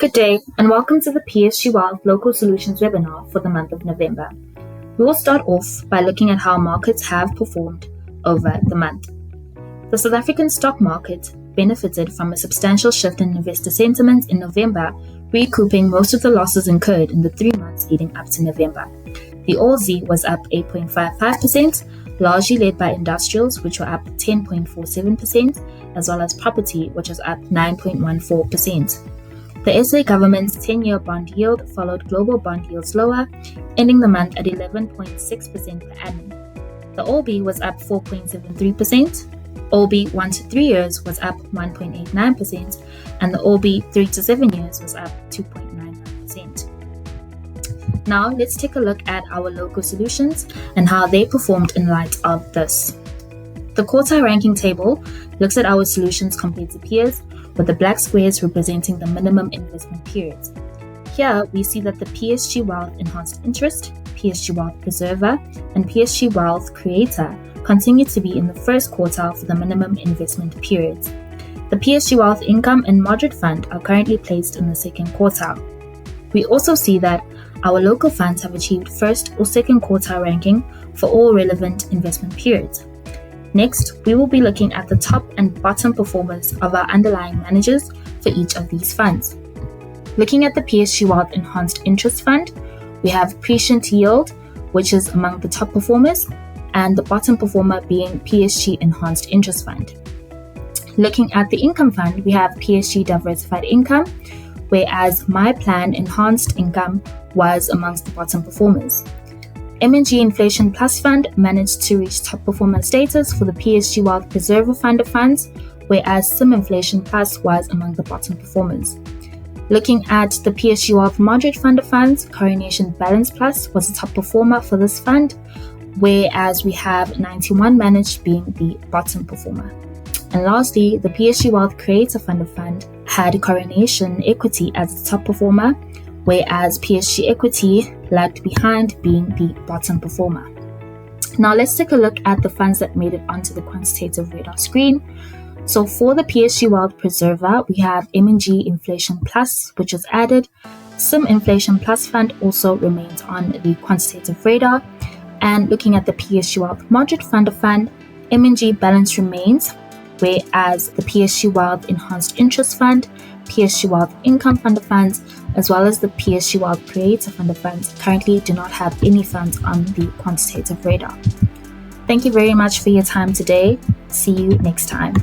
Good day, and welcome to the PSG Wealth Local Solutions webinar for the month of November. We will start off by looking at how markets have performed over the month. The South African stock market benefited from a substantial shift in investor sentiment in November, recouping most of the losses incurred in the 3 months leading up to November. The ALZ was up 8.55%, largely led by industrials, which were up 10.47%, as well as property, which was up 9.14%. The SA government's 10-year bond yield followed global bond yields lower, ending the month at 11.6% per annum. The OB was up 4.73%, OB 1 to 3 years was up 1.89%, and the OB 3 to 7 years was up 2.99%. Now let's take a look at our local solutions and how they performed in light of this. The quartile ranking table looks at our solutions compared to peers, with the black squares representing the minimum investment periods. Here we see that the PSG Wealth Enhanced Interest, PSG Wealth Preserver, and PSG Wealth Creator continue to be in the first quartile for the minimum investment periods. The PSG Wealth Income and Moderate Fund are currently placed in the second quartile. We also see that our local funds have achieved first or second quartile ranking for all relevant investment periods. Next, we will be looking at the top and bottom performance of our underlying managers for each of these funds. Looking at the PSG Wealth Enhanced Interest Fund, we have Prescient Yield, which is among the top performers, and the bottom performer being PSG Enhanced Interest Fund. Looking at the Income Fund, we have PSG Diversified Income, whereas My Plan Enhanced Income was amongst the bottom performers. M&G Inflation Plus Fund managed to reach top performance status for the PSG Wealth Preserver Fund of funds, whereas Sim Inflation Plus was among the bottom performers. Looking at the PSG Wealth Moderate Fund of funds, Coronation Balance Plus was the top performer for this fund, whereas we have 91 managed being the bottom performer. And lastly, the PSG Wealth Creator Fund of fund had Coronation Equity as the top performer, whereas PSG Equity lagged behind being the bottom performer. Now let's take a look at the funds that made it onto the quantitative radar screen. So for the PSG Wealth Preserver, we have M&G Inflation Plus, which was added. Sim Inflation Plus Fund also remains on the quantitative radar. And looking at the PSG Wealth Moderate Fund of fund, M&G Balance remains, whereas the PSG Wealth Enhanced Interest Fund, PSG Wealth Income Fund of funds, as well as the PSG Wealth Creator Fund of funds currently do not have any funds on the quantitative radar. Thank you very much for your time today. See you next time.